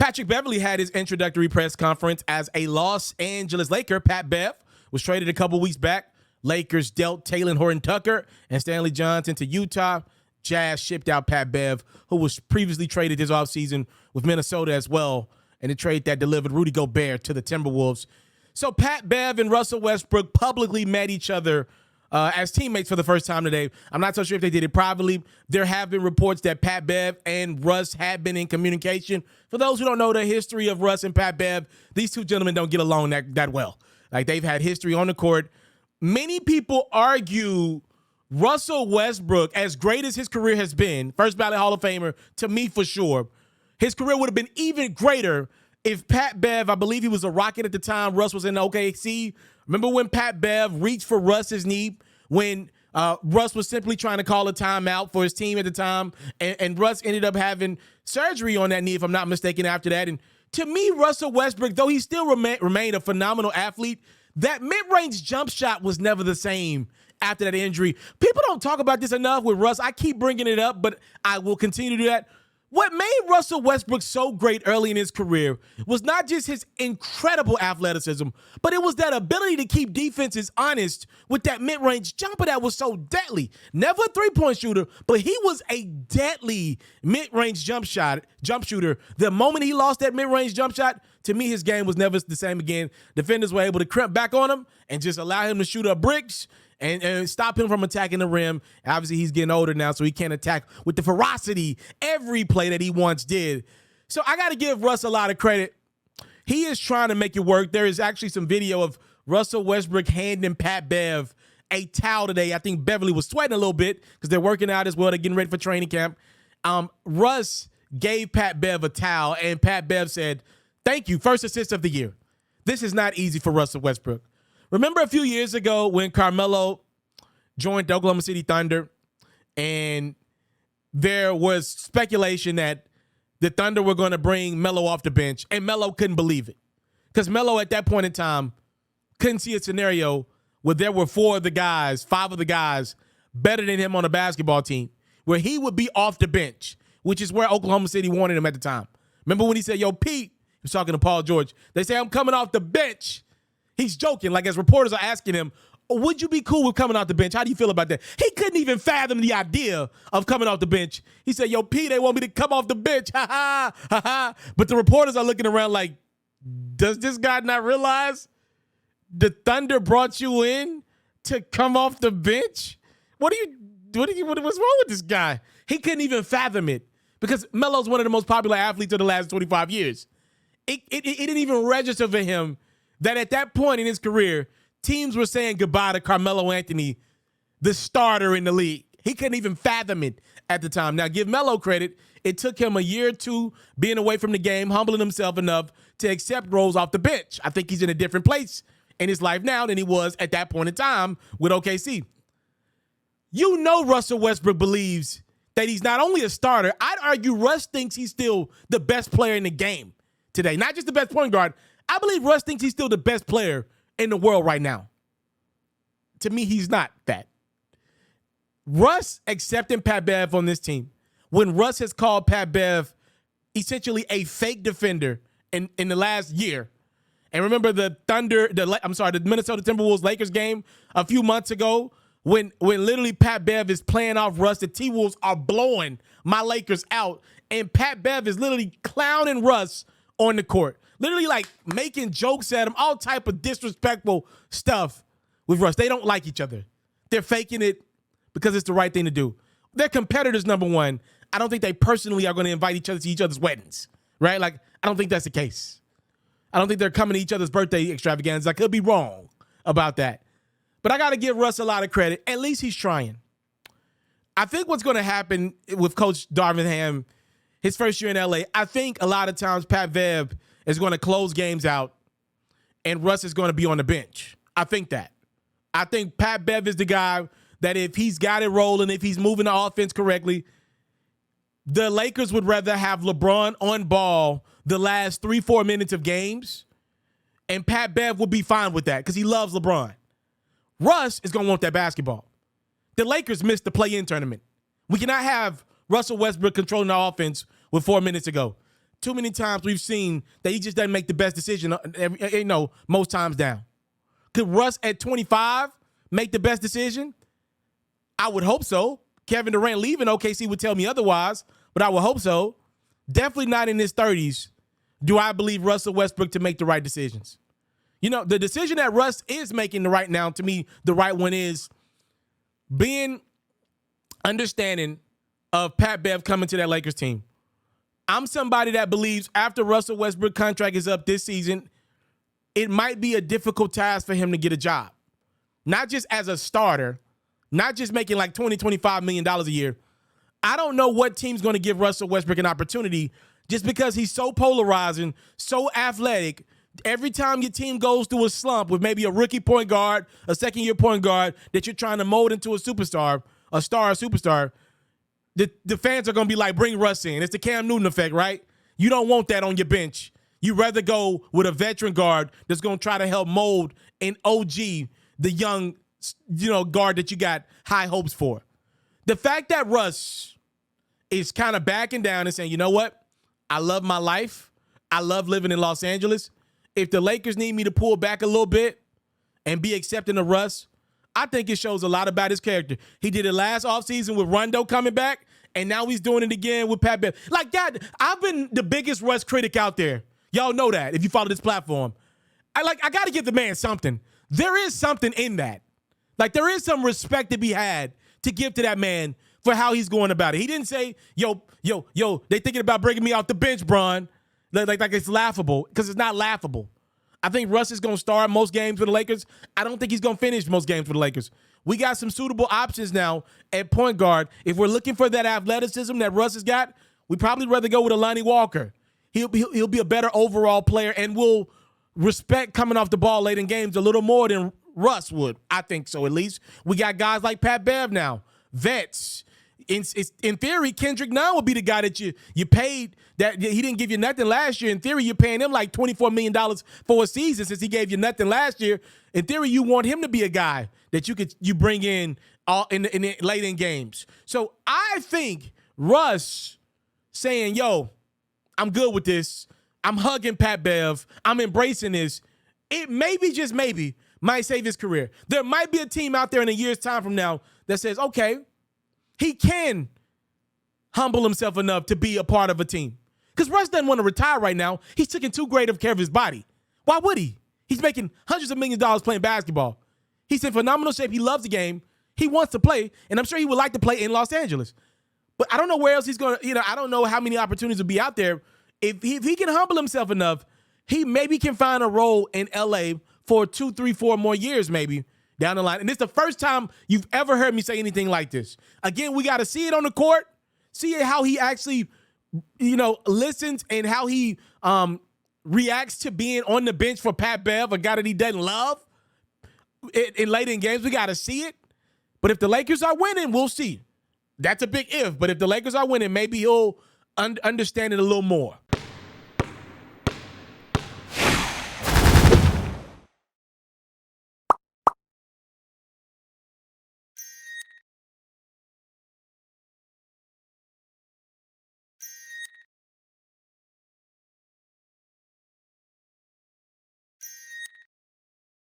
Patrick Beverley had his introductory press conference as a Los Angeles Laker. Pat Bev was traded a couple weeks back. Lakers dealt Talen Horton-Tucker and Stanley Johnson to Utah. Jazz shipped out Pat Bev, who was previously traded this offseason with Minnesota as well, and a trade that delivered Rudy Gobert to the Timberwolves. So Pat Bev and Russell Westbrook publicly met each other as teammates for the first time today. I'm not so sure if they did it privately. There have been reports that Pat Bev and Russ have been in communication. For those who don't know the history of Russ and Pat Bev, these two gentlemen don't get along that well. Like, they've had history on the court. Many people argue Russell Westbrook, as great as his career has been, first ballot Hall of Famer, to me for sure, his career would have been even greater if Pat Bev, I believe he was a Rocket at the time, Russ was in the OKC. Remember when Pat Bev reached for Russ's knee when Russ was simply trying to call a timeout for his team at the time, and Russ ended up having surgery on that knee, if I'm not mistaken, after that. And to me, Russell Westbrook, though he still remained a phenomenal athlete, that mid-range jump shot was never the same after that injury. People don't talk about this enough with Russ. I keep bringing it up, but I will continue to do that. What made Russell Westbrook so great early in his career was not just his incredible athleticism, but it was that ability to keep defenses honest with that mid-range jumper that was so deadly. Never a three-point shooter, but he was a deadly mid-range jump shooter. The moment he lost that mid-range jump shot, to me, his game was never the same again. Defenders were able to crimp back on him and just allow him to shoot up bricks and stop him from attacking the rim. Obviously, he's getting older now, so he can't attack with the ferocity every play that he once did. So I got to give Russ a lot of credit. He is trying to make it work. There is actually some video of Russell Westbrook handing Pat Bev a towel today. I think Beverly was sweating a little bit because they're working out as well. They're getting ready for training camp. Russ gave Pat Bev a towel, and Pat Bev said, "Thank you, first assist of the year." This is not easy for Russell Westbrook. Remember a few years ago when Carmelo joined the Oklahoma City Thunder, and there was speculation that the Thunder were going to bring Melo off the bench, and Melo couldn't believe it because Melo at that point in time couldn't see a scenario where there were five of the guys better than him on a basketball team, where he would be off the bench, which is where Oklahoma City wanted him at the time. Remember when he said, "Yo, Pete," he was talking to Paul George, they say, "I'm coming off the bench." He's joking, like as reporters are asking him, "Would you be cool with coming off the bench? How do you feel about that?" He couldn't even fathom the idea of coming off the bench. He said, "Yo, P, they want me to come off the bench." Ha ha, ha ha. But the reporters are looking around like, does this guy not realize the Thunder brought you in to come off the bench? What's wrong with this guy? He couldn't even fathom it because Melo's one of the most popular athletes of the last 25 years. It didn't even register for him that at that point in his career, teams were saying goodbye to Carmelo Anthony, the starter in the league. He couldn't even fathom it at the time. Now, give Melo credit. It took him a year or two being away from the game, humbling himself enough to accept roles off the bench. I think he's in a different place in his life now than he was at that point in time with OKC. You know Russell Westbrook believes that he's not only a starter. I'd argue Russ thinks he's still the best player in the game today. Not just the best point guard. I believe Russ thinks he's still the best player in the world right now. To me, he's not that. Russ accepting Pat Bev on this team, when Russ has called Pat Bev essentially a fake defender in the last year. And remember the Minnesota Timberwolves Lakers game a few months ago when literally Pat Bev is playing off Russ, the T-Wolves are blowing my Lakers out, and Pat Bev is literally clowning Russ on the court. Literally like making jokes at him, all type of disrespectful stuff with Russ. They don't like each other. They're faking it because it's the right thing to do. They're competitors, number one. I don't think they personally are going to invite each other to each other's weddings, right? Like, I don't think that's the case. I don't think they're coming to each other's birthday extravaganzas. I could be wrong about that. But I got to give Russ a lot of credit. At least he's trying. I think what's going to happen with Coach Darvin Ham, his first year in LA, I think a lot of times Pat Bev is going to close games out and Russ is going to be on the bench. I think that. I think Pat Bev is the guy that if he's got it rolling, if he's moving the offense correctly, the Lakers would rather have LeBron on ball the last 3-4 minutes of games, and Pat Bev would be fine with that because he loves LeBron. Russ is going to want that basketball. The Lakers missed the play-in tournament. We cannot have Russell Westbrook controlling the offense with 4 minutes to go. too many times we've seen that he just doesn't make the best decision, most times down. Could Russ at 25 make the best decision? I would hope so. Kevin Durant leaving OKC would tell me otherwise, but I would hope so. Definitely not in his 30s do I believe Russell Westbrook to make the right decisions. The decision that Russ is making right now, to me, the right one is being understanding of Pat Bev coming to that Lakers team. I'm somebody that believes after Russell Westbrook contract is up this season, it might be a difficult task for him to get a job. Not just as a starter, not just making like $20, $25 million a year. I don't know what team's going to give Russell Westbrook an opportunity just because he's so polarizing, so athletic. Every time your team goes through a slump with maybe a rookie point guard, a second-year point guard that you're trying to mold into a superstar, a superstar, the fans are going to be like, bring Russ in. It's the Cam Newton effect, right? You don't want that on your bench. You'd rather go with a veteran guard that's going to try to help mold an OG, the young, guard that you got high hopes for. The fact that Russ is kind of backing down and saying, you know what? I love my life. I love living in Los Angeles. If the Lakers need me to pull back a little bit and be accepting of Russ, I think it shows a lot about his character. He did it last offseason with Rondo coming back, and now he's doing it again with Pat Bev. Like, God, I've been the biggest Russ critic out there. Y'all know that if you follow this platform. I got to give the man something. There is something in that. Like, there is some respect to be had to give to that man for how he's going about it. He didn't say, yo, they thinking about bringing me off the bench, Bron. Like it's laughable, because it's not laughable. I think Russ is going to start most games for the Lakers. I don't think he's going to finish most games for the Lakers. We got some suitable options now at point guard. If we're looking for that athleticism that Russ has got, we'd probably rather go with Lonnie Walker. He'll be a better overall player and will respect coming off the ball late in games a little more than Russ would. I think so, at least. We got guys like Pat Bev now, vets. In theory, Kendrick Nunn would be the guy that you paid, that he didn't give you nothing last year. In theory, you're paying him like $24 million for a season since he gave you nothing last year. In theory, you want him to be a guy that you bring in all in the late in games. So I think Russ saying, yo, I'm good with this. I'm hugging Pat Bev. I'm embracing this. It maybe, just maybe, might save his career. There might be a team out there in a year's time from now that says, okay, he can humble himself enough to be a part of a team. Because Russ doesn't want to retire right now. He's taking too great of care of his body. Why would he? He's making hundreds of millions of dollars playing basketball. He's in phenomenal shape. He loves the game. He wants to play, and I'm sure he would like to play in Los Angeles. But I don't know where else he's going to, I don't know how many opportunities will be out there. If he can humble himself enough, he maybe can find a role in LA for 2, 3, 4 more years maybe down the line. And this is the first time you've ever heard me say anything like this. Again, we got to see it on the court, see how he actually, listens and how he reacts to being on the bench for Pat Bev, a guy that he doesn't love. In late in games, we got to see it. But if the Lakers are winning, we'll see. That's a big if. But if the Lakers are winning, maybe he'll understand it a little more.